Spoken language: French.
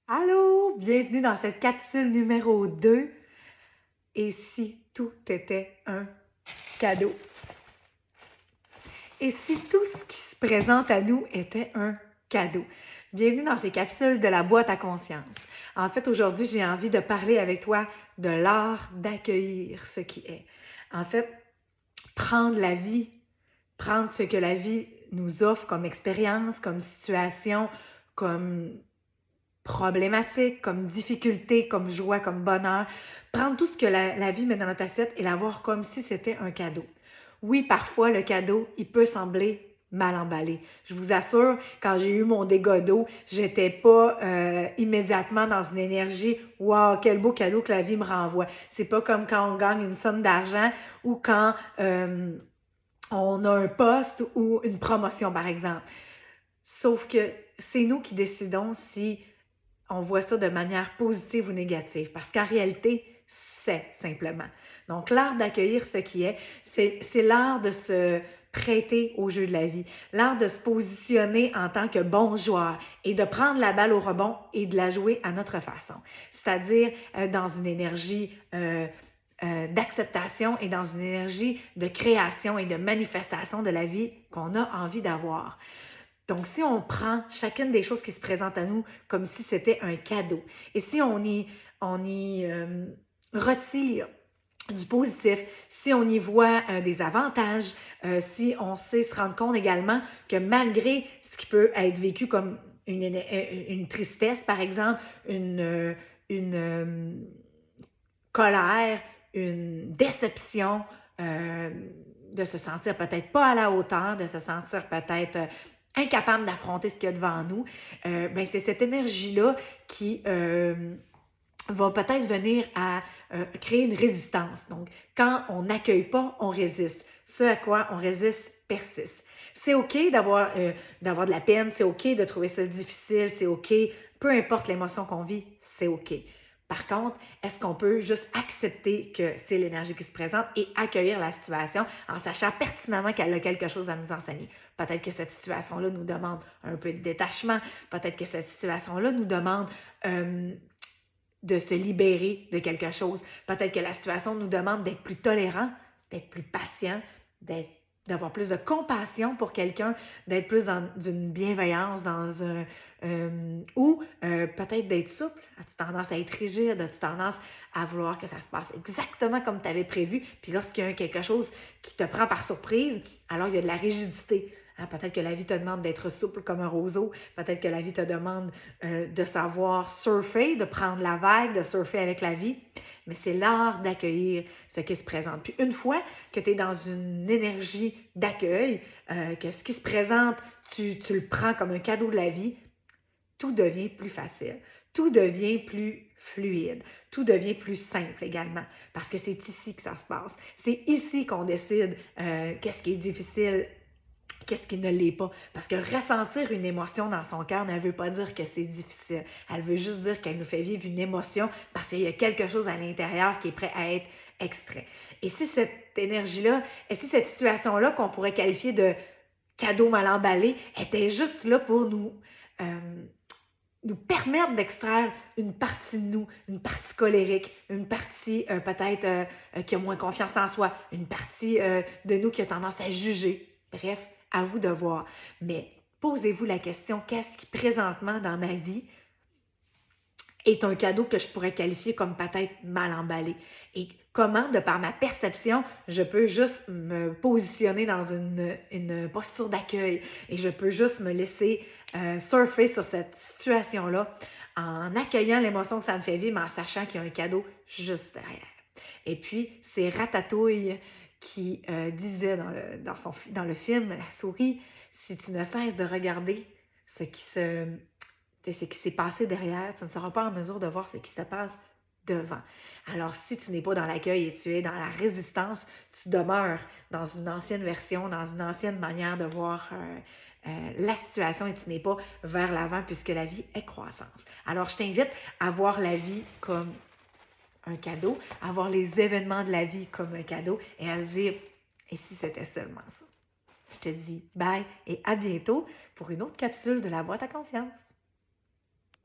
Allô, bienvenue dans cette capsule numéro 2. Et si tout était un cadeau? Et si tout ce qui se présente à nous était un cadeau? Bienvenue dans ces capsules de la boîte à conscience. En fait, aujourd'hui, j'ai envie de parler avec toi de l'art d'accueillir ce qui est. En fait, prendre la vie, prendre ce que la vie nous offre comme expérience, comme situation, comme problématique, comme difficulté, comme joie, comme bonheur. Prendre tout ce que la vie met dans notre assiette et la voir comme si c'était un cadeau. Oui, parfois, le cadeau, il peut sembler mal emballé. Je vous assure, quand j'ai eu mon dégât d'eau, j'étais pas immédiatement dans une énergie « Wow, quel beau cadeau que la vie me renvoie ». C'est pas comme quand on gagne une somme d'argent ou quand on a un poste ou une promotion, par exemple. Sauf que c'est nous qui décidons si on voit ça de manière positive ou négative, parce qu'en réalité, c'est simplement. Donc, l'art d'accueillir ce qui est, c'est l'art de se prêter au jeu de la vie, l'art de se positionner en tant que bon joueur et de prendre la balle au rebond et de la jouer à notre façon, c'est-à-dire dans une énergie d'acceptation et dans une énergie de création et de manifestation de la vie qu'on a envie d'avoir. Donc, si on prend chacune des choses qui se présentent à nous comme si c'était un cadeau, et si on y retire du positif, si on y voit des avantages, si on sait se rendre compte également que malgré ce qui peut être vécu comme une tristesse, par exemple, une colère, une déception, euh, de se sentir peut-être pas à la hauteur, de se sentir peut-être incapable d'affronter ce qu'il y a devant nous, ben c'est cette énergie-là qui va peut-être venir à créer une résistance. Donc, quand on n'accueille pas, on résiste. Ce à quoi on résiste persiste. C'est OK d'avoir de la peine, c'est OK de trouver ça difficile, c'est OK, peu importe l'émotion qu'on vit, c'est OK. Par contre, est-ce qu'on peut juste accepter que c'est l'énergie qui se présente et accueillir la situation en sachant pertinemment qu'elle a quelque chose à nous enseigner? Peut-être que cette situation-là nous demande un peu de détachement, peut-être que cette situation-là nous demande de se libérer de quelque chose. Peut-être que la situation nous demande d'être plus tolérant, d'être plus patient, d'avoir plus de compassion pour quelqu'un, d'être plus dans une bienveillance, dans un ou peut-être d'être souple. As-tu tendance à être rigide? As-tu tendance à vouloir que ça se passe exactement comme tu avais prévu? Puis lorsqu'il y a quelque chose qui te prend par surprise, alors il y a de la rigidité. Hein, peut-être que la vie te demande d'être souple comme un roseau. Peut-être que la vie te demande de savoir surfer, de prendre la vague, de surfer avec la vie. Mais c'est l'art d'accueillir ce qui se présente. Puis une fois que tu es dans une énergie d'accueil, que ce qui se présente, tu le prends comme un cadeau de la vie, tout devient plus facile. Tout devient plus fluide. Tout devient plus simple également. Parce que c'est ici que ça se passe. C'est ici qu'on décide qu'est-ce qui est difficile, qu'est-ce qui ne l'est pas. Parce que ressentir une émotion dans son cœur ne veut pas dire que c'est difficile. Elle veut juste dire qu'elle nous fait vivre une émotion parce qu'il y a quelque chose à l'intérieur qui est prêt à être extrait. Et si cette énergie-là, et si cette situation-là qu'on pourrait qualifier de cadeau mal emballé était juste là pour nous permettre d'extraire une partie de nous, une partie colérique, une partie peut-être qui a moins confiance en soi, une partie de nous qui a tendance à juger. Bref, à vous de voir. Mais posez-vous la question, qu'est-ce qui présentement dans ma vie est un cadeau que je pourrais qualifier comme peut-être mal emballé? Et comment, de par ma perception, je peux juste me positionner dans une posture d'accueil et je peux juste me laisser surfer sur cette situation-là en accueillant l'émotion que ça me fait vivre, mais en sachant qu'il y a un cadeau juste derrière. Et puis, c'est Ratatouille qui disait dans le film La souris, si tu ne cesses de regarder ce qui s'est passé derrière, tu ne seras pas en mesure de voir ce qui se passe devant. Alors, si tu n'es pas dans l'accueil et tu es dans la résistance, tu demeures dans une ancienne version, dans une ancienne manière de voir la situation et tu n'es pas vers l'avant puisque la vie est croissance. Alors, je t'invite à voir la vie comme un cadeau, à voir les événements de la vie comme un cadeau et à se dire, et si c'était seulement ça? Je te dis bye et à bientôt pour une autre capsule de la boîte à conscience.